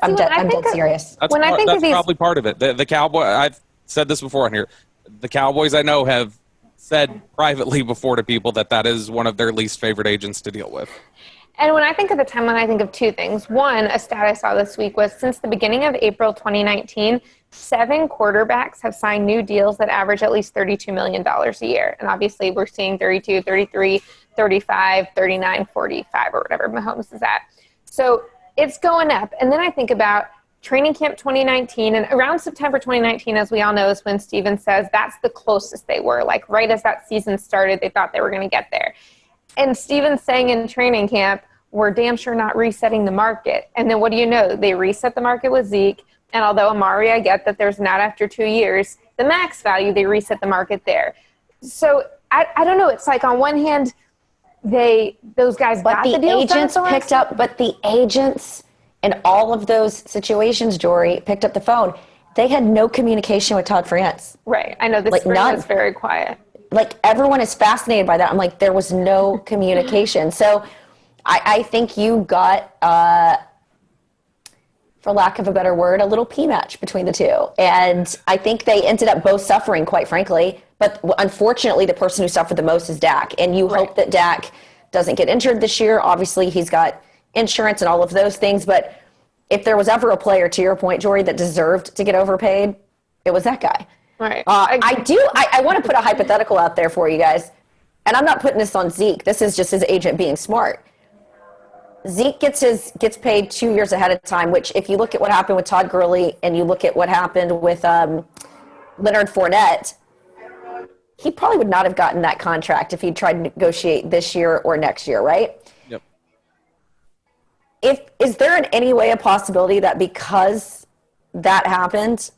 I'm dead serious. That's probably part of it. The Cowboys, I've said this before on here, the Cowboys I know have said privately before to people that is one of their least favorite agents to deal with. And when I think of the timeline, I think of two things. One, a stat I saw this week was since the beginning of April 2019, 7 quarterbacks have signed new deals that average at least $32 million a year. And obviously we're seeing 32, 33, 35, 39, 45, or whatever Mahomes is at. So it's going up. And then I think about training camp 2019, and around September 2019, as we all know, is when Steven says that's the closest they were. Like right as that season started, they thought they were going to get there. And Steven's saying in training camp, we're damn sure not resetting the market. And then what do you know? They reset the market with Zeke. And although Amari, I get that there's not after 2 years, the max value, they reset the market there. So I don't know. It's like on one hand, those guys got the deals agents picked up, but the agents in all of those situations, Jori, picked up the phone. They had no communication with Todd France. Right. I know this spring was very quiet. Like everyone is fascinated by that. I'm like, there was no communication. So I think you got, for lack of a better word, a little P-match between the two. And I think they ended up both suffering, quite frankly. But unfortunately, the person who suffered the most is Dak. And you hope that Dak doesn't get injured this year. Obviously, he's got insurance and all of those things. But if there was ever a player, to your point, Jori, that deserved to get overpaid, it was that guy. Right. I want to put a hypothetical out there for you guys. And I'm not putting this on Zeke. This is just his agent being smart. Zeke gets paid 2 years ahead of time, which if you look at what happened with Todd Gurley and you look at what happened with Leonard Fournette, he probably would not have gotten that contract if he tried to negotiate this year or next year, right? Yep. Is there in any way a possibility that because that happened,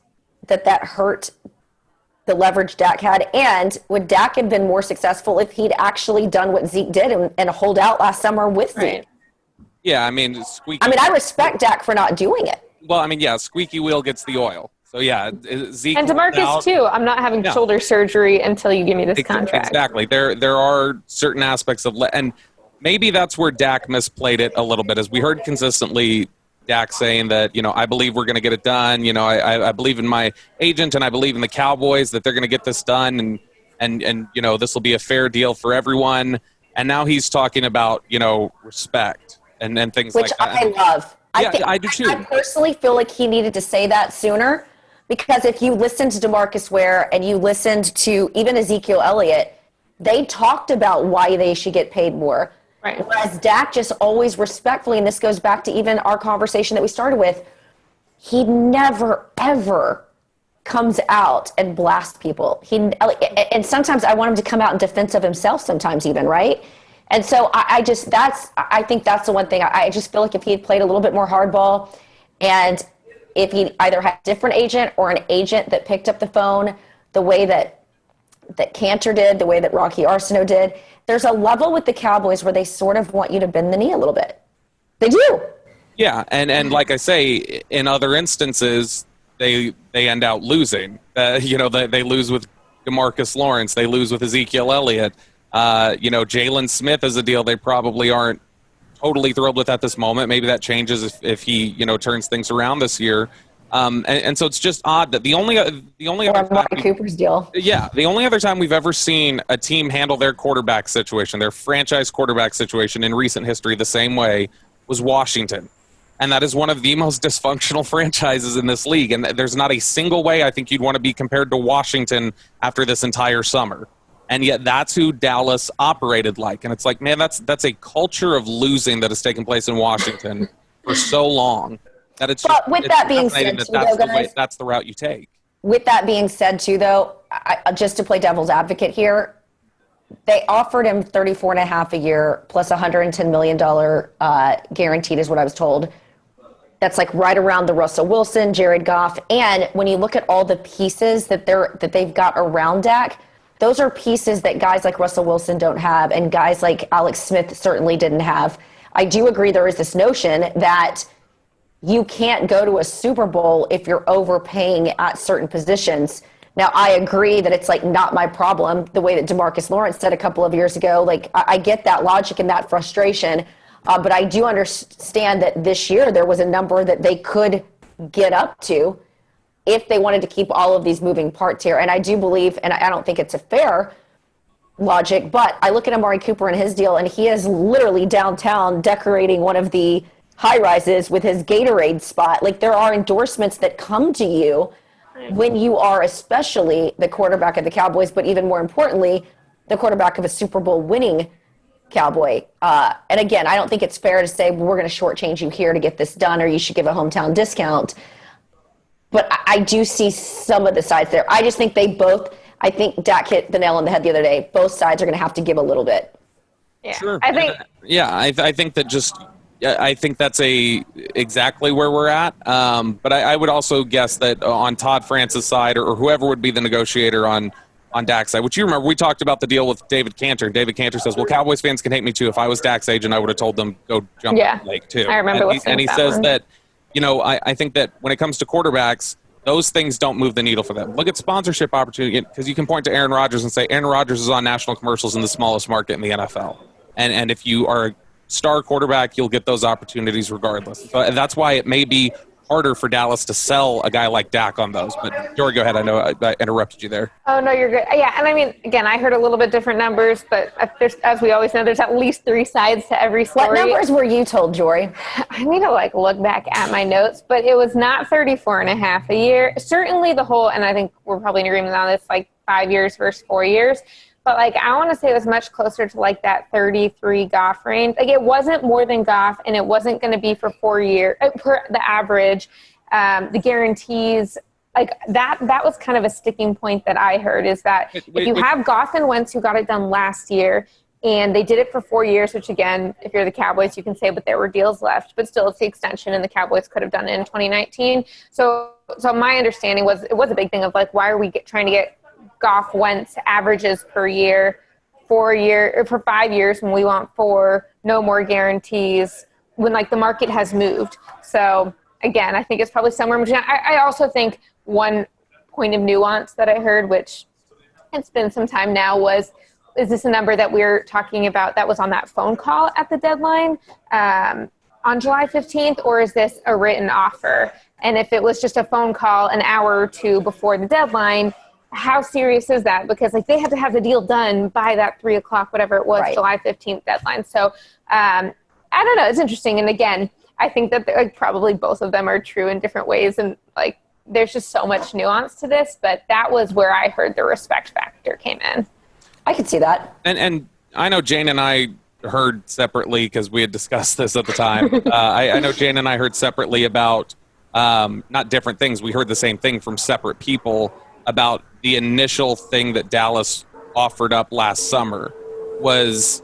that hurt the leverage Dak had? And would Dak have been more successful if he'd actually done what Zeke did and hold out last summer with Zeke? Right. Yeah, I mean, I respect Dak for not doing it. Well, I mean, yeah, squeaky wheel gets the oil. So, yeah, Zeke. And DeMarcus, too. I'm not having shoulder surgery until you give me this contract. Exactly. There are certain aspects of – and maybe that's where Dak misplayed it a little bit, as we heard consistently Dak saying that, I believe we're going to get it done. I believe in my agent and I believe in the Cowboys that they're going to get this done and this will be a fair deal for everyone. And now he's talking about, respect and things Which like that. I love. I do too. I personally feel like he needed to say that sooner, because if you listened to DeMarcus Ware and you listened to even Ezekiel Elliott, they talked about why they should get paid more. Right. Whereas Dak just always respectfully, and this goes back to even our conversation that we started with, he never, ever comes out and blasts people. And sometimes I want him to come out in defense of himself sometimes even, right? And so I think that's the one thing. I just feel like if he had played a little bit more hardball, and if he either had a different agent or an agent that picked up the phone the way that Cantor did, the way that Rocky Arsenault did, there's a level with the Cowboys where they sort of want you to bend the knee a little bit. They do. Yeah, and like I say, in other instances, they end out losing. They lose with DeMarcus Lawrence. They lose with Ezekiel Elliott. Jalen Smith is a deal they probably aren't totally thrilled with at this moment. Maybe that changes if he turns things around this year. And so it's just odd that the only other time Cooper's deal. Yeah, the only other time we've ever seen a team handle their quarterback situation, their franchise quarterback situation in recent history the same way was Washington. And that is one of the most dysfunctional franchises in this league. And there's not a single way I think you'd want to be compared to Washington after this entire summer. And yet that's who Dallas operated like. And it's like, man, that's a culture of losing that has taken place in Washington for so long. That's the route you take. With that being said, too, though, just to play devil's advocate here, they offered him $34.5 a year plus $110 million guaranteed, is what I was told. That's like right around the Russell Wilson, Jared Goff, and when you look at all the pieces that they've got around Dak, those are pieces that guys like Russell Wilson don't have, and guys like Alex Smith certainly didn't have. I do agree there is this notion that you can't go to a Super Bowl if you're overpaying at certain positions. Now, I agree that it's like not my problem, the way that DeMarcus Lawrence said a couple of years ago. Like, I get that logic and that frustration, but I do understand that this year there was a number that they could get up to if they wanted to keep all of these moving parts here. And I do believe, and I don't think it's a fair logic, but I look at Amari Cooper and his deal, and he is literally downtown decorating one of the high-rises with his Gatorade spot. Like, there are endorsements that come to you when you are especially the quarterback of the Cowboys, but even more importantly, the quarterback of a Super Bowl winning Cowboy. And again, I don't think it's fair to say, well, we're going to shortchange you here to get this done, or you should give a hometown discount. But I do see some of the sides there. I just think I think Dak hit the nail on the head the other day. Both sides are going to have to give a little bit. Yeah, sure. I think. I think that I think that's exactly where we're at. But I would also guess that on Todd France's side, or whoever would be the negotiator on Dak's side, which you remember, we talked about the deal with David Cantor. David Cantor says, well, Cowboys fans can hate me too. If I was Dak's agent, I would have told them go jump in the lake too. I remember and he says one. that, I think that when it comes to quarterbacks, those things don't move the needle for them. Look at sponsorship opportunity, because you can point to Aaron Rodgers and say Aaron Rodgers is on national commercials in the smallest market in the NFL. And if you are a star quarterback, you'll get those opportunities regardless. So that's why it may be harder for Dallas to sell a guy like Dak on those. But Jori, go ahead. I know I interrupted you there. Oh, no, you're good. Yeah, and I mean, again, I heard a little bit different numbers, but as we always know, there's at least three sides to every story. What numbers were you told, Jori? I need to look back at my notes, but it was not 34.5 a year. Certainly the whole, and I think we're probably in agreement on this, 5 years versus 4 years. But I want to say it was much closer to that 33 Goff range. It wasn't more than Goff, and it wasn't going to be for 4 years per the average. The guarantees, that was kind of a sticking point that I heard, is that if you have Goff and Wentz, who got it done last year, and they did it for 4 years, which again, if you're the Cowboys, you can say, but there were deals left, but still it's the extension, and the Cowboys could have done it in 2019. So my understanding was it was a big thing of why are we trying to get Goff Wentz averages per year, for 5 years when we want 4, no more guarantees, when the market has moved. So again, I think it's probably somewhere in between. I also think one point of nuance that I heard, which it's been some time now, was is this a number that we're talking about that was on that phone call at the deadline on July 15th, or is this a written offer? And if it was just a phone call an hour or two before the deadline, how serious is that? Because like they had to have the deal done by that 3 o'clock, whatever it was, July 15th deadline. So I don't know. It's interesting. And again, I think that like probably both of them are true in different ways. And like, there's just so much nuance to this, but that was where I heard the respect factor came in. I could see that. And I know Jane and I heard separately, because we had discussed this at the time. I know Jane and I heard separately about not different things. We heard the same thing from separate people about the initial thing that Dallas offered up last summer was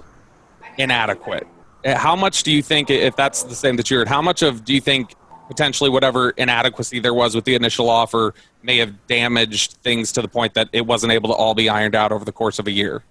inadequate. How much do you think, if that's the same that you heard, how much do you think potentially whatever inadequacy there was with the initial offer may have damaged things to the point that it wasn't able to all be ironed out over the course of a year?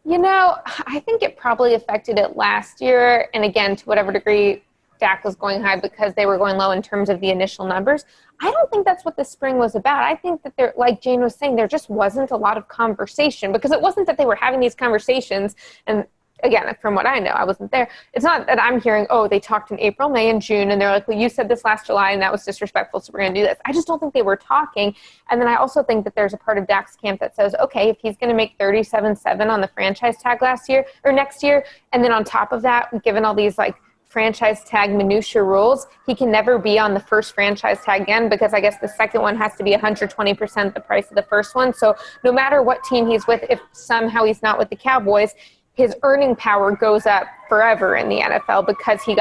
You know, I think it probably affected it last year. And again, to whatever degree Dak was going high because they were going low in terms of the initial numbers. I don't think that's what the spring was about. I think that there, like Jane was saying, there just wasn't a lot of conversation, because it wasn't that they were having these conversations. And again, from what I know, I wasn't there. It's not that I'm hearing, oh, they talked in April, May, and June, and they're like, well, you said this last July, and that was disrespectful, so we're going to do this. I just don't think they were talking. And then I also think that there's a part of Dak's camp that says, okay, if he's going to make 37.7 on the franchise tag next year, and then on top of that, given all these like franchise tag minutia rules, he can never be on the first franchise tag again, because I guess the second one has to be 120% the price of the first one. So no matter what team he's with, if somehow he's not with the Cowboys, his earning power goes up forever in the NFL because he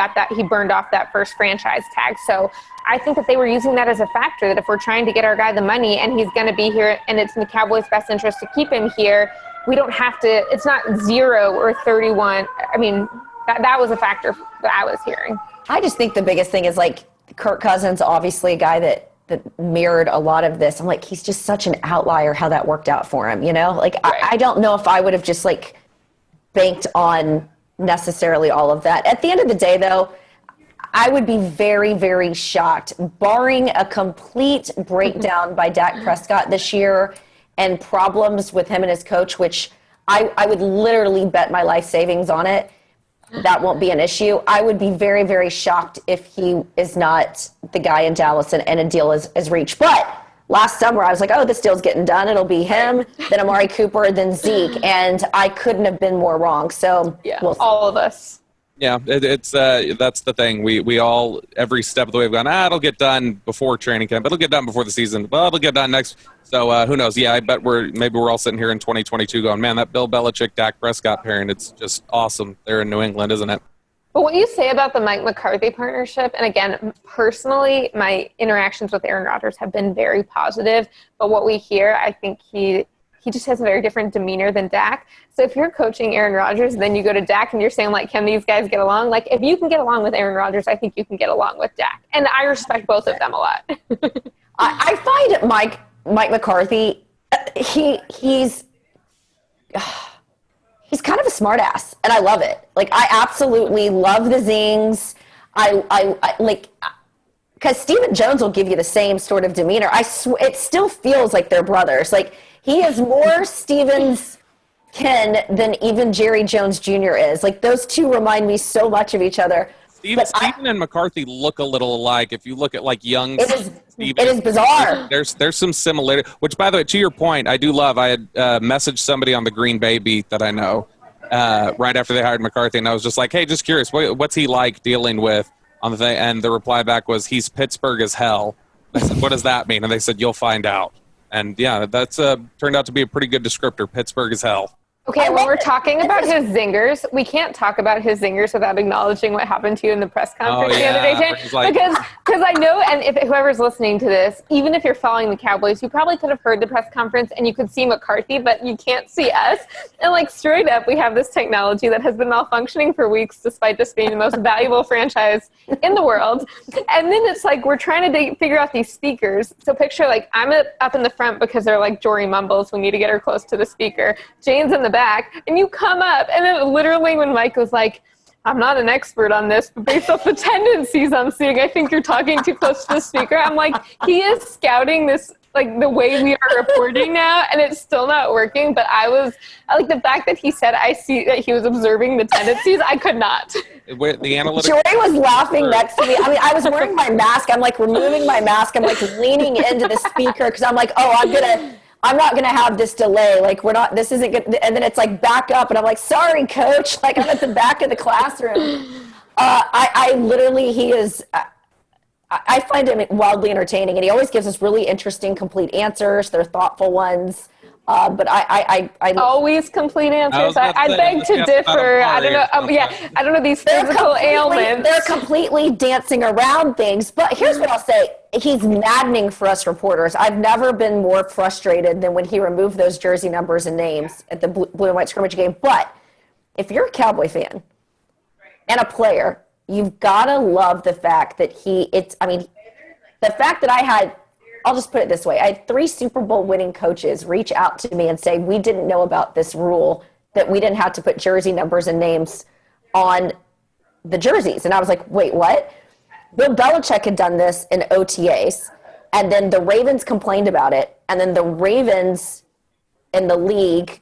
burned off that first franchise tag. So I think that they were using that as a factor, that if we're trying to get our guy the money and he's going to be here and it's in the Cowboys' best interest to keep him here, we don't have to, it's not 0 or 31. I mean, that was a factor that I was hearing. I just think the biggest thing is like Kirk Cousins, obviously a guy that mirrored a lot of this. I'm like, he's just such an outlier how that worked out for him, you know? Like, right. I don't know if I would have just like banked on necessarily all of that. At the end of the day, though, I would be very, very shocked, barring a complete breakdown by Dak Prescott this year and problems with him and his coach, which I would literally bet my life savings on it. That won't be an issue. I would be very, very shocked if he is not the guy in Dallas and a deal is reached. But last summer, I was like, oh, this deal's getting done. It'll be him, then Amari Cooper, then Zeke. And I couldn't have been more wrong. So yeah, all of us. Yeah, it's that's the thing. We all, every step of the way, have gone, it'll get done before training camp. It'll get done before the season. Well, it'll get done next. So who knows? Yeah, I bet we're all sitting here in 2022 going, man, that Bill Belichick, Dak Prescott pairing, it's just awesome there in New England, isn't it? But what you say about the Mike McCarthy partnership, and again, personally, my interactions with Aaron Rodgers have been very positive. But what we hear, I think he just has a very different demeanor than Dak. So if you're coaching Aaron Rodgers, then you go to Dak and you're saying, like, can these guys get along? Like, if you can get along with Aaron Rodgers, I think you can get along with Dak. And I respect both of them a lot. I find Mike McCarthy, he's kind of a smartass, and I love it. Like, I absolutely love the zings. I like, because Stephen Jones will give you the same sort of demeanor. It still feels like they're brothers. Like, he is more Stephen's kin than even Jerry Jones Jr. is. Like, those two remind me so much of each other. Stephen and McCarthy look a little alike. If you look at like young Stephen, it is bizarre. There's some similarity. Which, by the way, to your point, I do love. I had messaged somebody on the Green Bay beat that I know right after they hired McCarthy, and I was just like, "Hey, just curious, what's he like dealing with on the thing?" And the reply back was, "He's Pittsburgh as hell." I said, "What does that mean?" And they said, "You'll find out." And yeah, that's turned out to be a pretty good descriptor. Pittsburgh as hell. Okay, when we're talking about his zingers, we can't talk about his zingers without acknowledging what happened to you in the press conference the other day, Jane. Like, because I know, and if whoever's listening to this, even if you're following the Cowboys, you probably could have heard the press conference and you could see McCarthy, but you can't see us. And like straight up, we have this technology that has been malfunctioning for weeks despite this being the most valuable franchise in the world. And then it's like we're trying to figure out these speakers. So picture like I'm up in the front because they're like Jori mumbles. We need to get her close to the speaker. Jane's in the back, and you come up, and then literally when Mike was like, I'm not an expert on this, but based off the tendencies I'm seeing, I think you're talking too close to the speaker. I'm like, he is scouting this like the way we are reporting now, and it's still not working. But I like the fact that he said, I see that he was observing the tendencies. I could not. The analytics. Jori was laughing next to me. I mean, I was wearing my mask. I'm like removing my mask. I'm like leaning into the speaker because I'm like, oh, I'm not gonna have this delay. Like this isn't good. And then it's like back up, and I'm like, sorry, coach. Like I'm at the back of the classroom. I literally, I find him wildly entertaining, and he always gives us really interesting, complete answers. They're thoughtful ones. But I always complete answers. I beg to differ. I don't know. I don't know these physical ailments. They're completely dancing around things. But here's what I'll say: he's maddening for us reporters. I've never been more frustrated than when he removed those jersey numbers and names at the blue and white scrimmage game. But if you're a Cowboy fan and a player, you've got to love the fact that the fact that I'll just put it this way. I had 3 Super Bowl winning coaches reach out to me and say, we didn't know about this rule that we didn't have to put jersey numbers and names on the jerseys. And I was like, wait, what? Bill Belichick had done this in OTAs, and then the Ravens complained about it. And then the Ravens and the league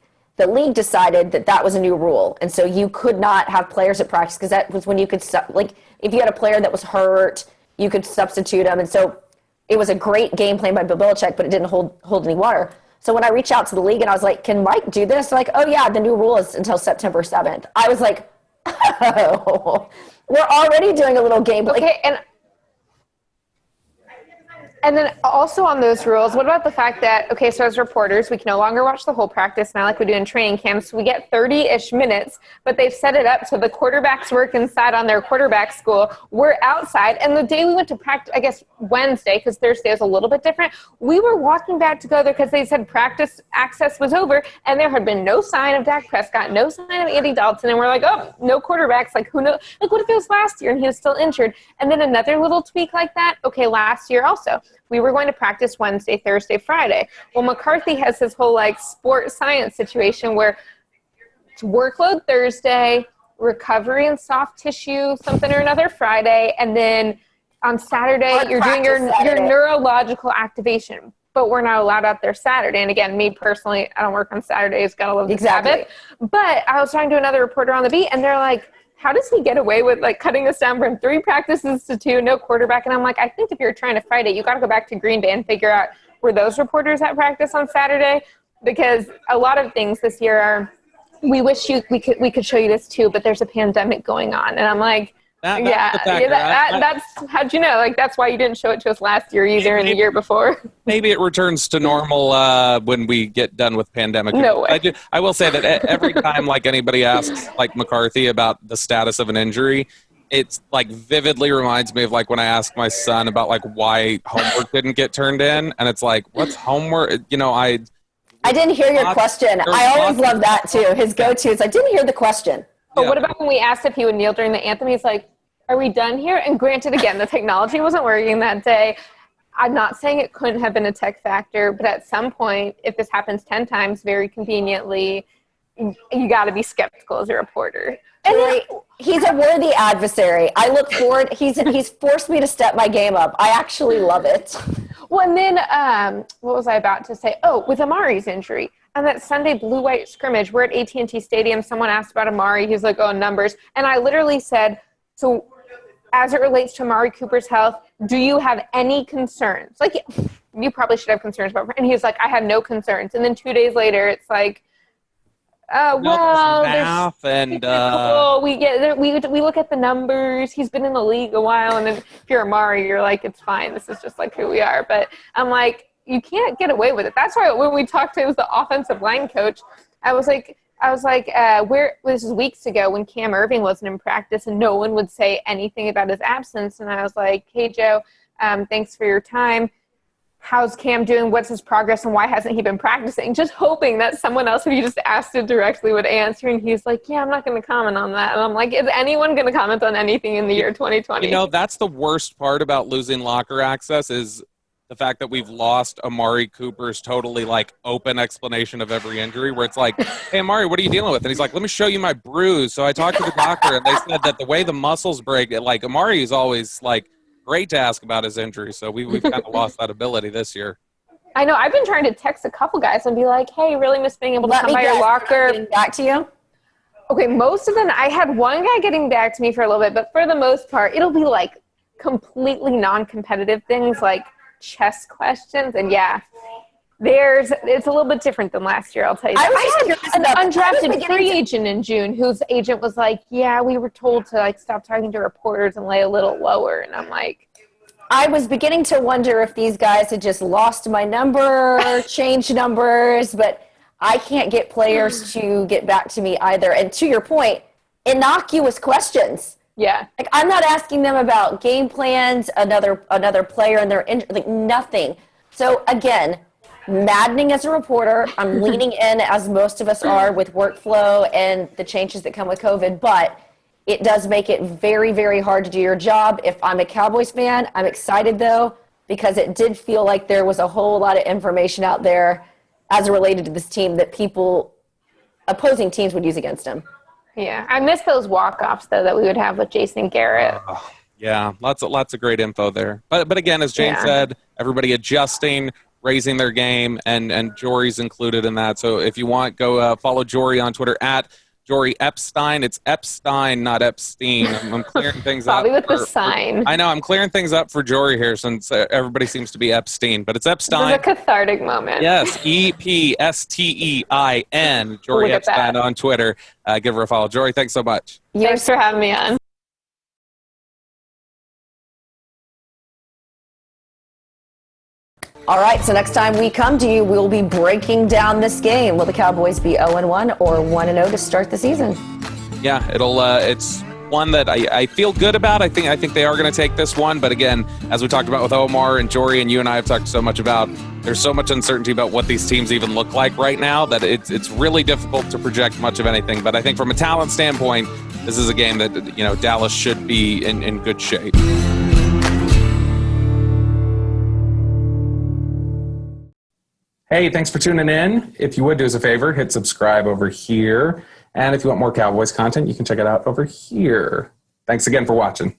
decided that was a new rule. And so you could not have players at practice because that was when you could, if you had a player that was hurt, you could substitute them. And so it was a great game plan by Bill Belichick, but it didn't hold any water. So when I reached out to the league and I was like, can Mike do this? They're like, oh, yeah, the new rule is until September 7th. I was like, oh, we're already doing a little game. Okay, and then also on those rules, what about the fact that, okay, so as reporters, we can no longer watch the whole practice now like we do in training camps. We get 30-ish minutes, but they've set it up so the quarterbacks work inside on their quarterback school. We're outside. And the day we went to practice, I guess Wednesday, because Thursday is a little bit different, we were walking back to go there because they said practice access was over, and there had been no sign of Dak Prescott, no sign of Andy Dalton, and we're like, oh, no quarterbacks. Like, who knows? Like, what if it was last year and he was still injured? And then another little tweak like that, okay, last year also. We were going to practice Wednesday, Thursday, Friday. Well, McCarthy has this whole sports science situation where it's workload Thursday, recovery and soft tissue, something or another Friday, and then on Saturday you're doing your neurological activation. But we're not allowed out there Saturday. And again, me personally, I don't work on Saturdays, gotta love the Sabbath. But I was talking to another reporter on the beat, and they're like, how does he get away with cutting us down from 3 practices to 2, no quarterback? And I'm like, I think if you're trying to fight it, you got to go back to Green Bay and figure out, were those reporters at practice on Saturday? Because a lot of things this year are, we wish we could show you this too, but there's a pandemic going on. And I'm like, that's how'd you know? That's why you didn't show it to us last year either, and the year before. Maybe it returns to normal when we get done with pandemic. No way. I will say that every time anybody asks McCarthy about the status of an injury, it's vividly reminds me of when I ask my son about why homework didn't get turned in, and it's what's homework? I didn't hear your question. I always love that too. His go-to is I didn't hear the question. But what about when we asked if he would kneel during the anthem? He's like, are we done here? And granted, again, the technology wasn't working that day. I'm not saying it couldn't have been a tech factor, but at some point, if this happens 10 times very conveniently, you got to be skeptical as a reporter. And then, he's a worthy adversary. I look forward. He's forced me to step my game up. I actually love it. Well, and then what was I about to say? Oh, with Amari's injury. On that Sunday blue-white scrimmage, we're at AT&T Stadium. Someone asked about Amari. He's like, oh, numbers. And I literally said, so as it relates to Amari Cooper's health, do you have any concerns? You probably should have concerns about her. And he was like, I have no concerns. And then 2 days later, it's like, we look at the numbers. He's been in the league a while. And then if you're Amari, you're like, it's fine. This is just who we are. But I'm like, you can't get away with it. That's why when we talked to the offensive line coach, I was like, this is weeks ago when Cam Irving wasn't in practice and no one would say anything about his absence. And I was like, hey, Joe, thanks for your time. How's Cam doing? What's his progress? And why hasn't he been practicing? Just hoping that someone else, if you just asked it directly, would answer. And he's like, yeah, I'm not going to comment on that. And I'm like, is anyone going to comment on anything in the year 2020? That's the worst part about losing locker access is the fact that we've lost Amari Cooper's totally open explanation of every injury, where it's like, hey, Amari, what are you dealing with? And he's like, let me show you my bruise. So I talked to the doctor and they said that the way the muscles break, Amari is always great to ask about his injury. So we've kind of lost that ability this year. I know. I've been trying to text a couple guys and be like, hey, really miss being able to come by your locker. Getting back to you? Okay, most of them, I had one guy getting back to me for a little bit, but for the most part, it'll be like completely non-competitive things like chess questions. And yeah, it's a little bit different than last year, I'll tell you. I had an undrafted free agent in June whose agent was like, yeah, we were told to like stop talking to reporters and lay a little lower. And I'm like, I was beginning to wonder if these guys had just lost my number, changed numbers, but I can't get players to get back to me either. And to your point, innocuous questions. Yeah. Like, I'm not asking them about game plans, another player and their like nothing. So again, maddening as a reporter. I'm leaning in, as most of us are, with workflow and the changes that come with COVID, but it does make it very, very hard to do your job. If I'm a Cowboys fan, I'm excited, though, because it did feel like there was a whole lot of information out there as related to this team that opposing teams would use against them. Yeah, I miss those walk-offs, though, that we would have with Jason Garrett. Yeah, lots of great info there. But again, as Jane said, everybody adjusting, raising their game, and Jori's included in that. So if you want, go follow Jori on Twitter at Jori Epstein. It's Epstein, not Epstein. I'm clearing things up. Probably with the sign. I know. I'm clearing things up for Jori here since everybody seems to be Epstein, but it's Epstein. It was a cathartic moment. Yes, Epstein. Jori Epstein on Twitter. Give her a follow. Jori, thanks so much. Thanks for having me on. All right, so next time we come to you, we'll be breaking down this game. Will the Cowboys be 0-1 or 1-0 to start the season? Yeah, it's one that I feel good about. I think they are going to take this one. But again, as we talked about with Omar and Jori, and you and I have talked so much about, there's so much uncertainty about what these teams even look like right now that it's really difficult to project much of anything. But I think from a talent standpoint, this is a game that Dallas should be in good shape. Hey, thanks for tuning in. If you would do us a favor, hit subscribe over here. And if you want more Cowboys content, you can check it out over here. Thanks again for watching.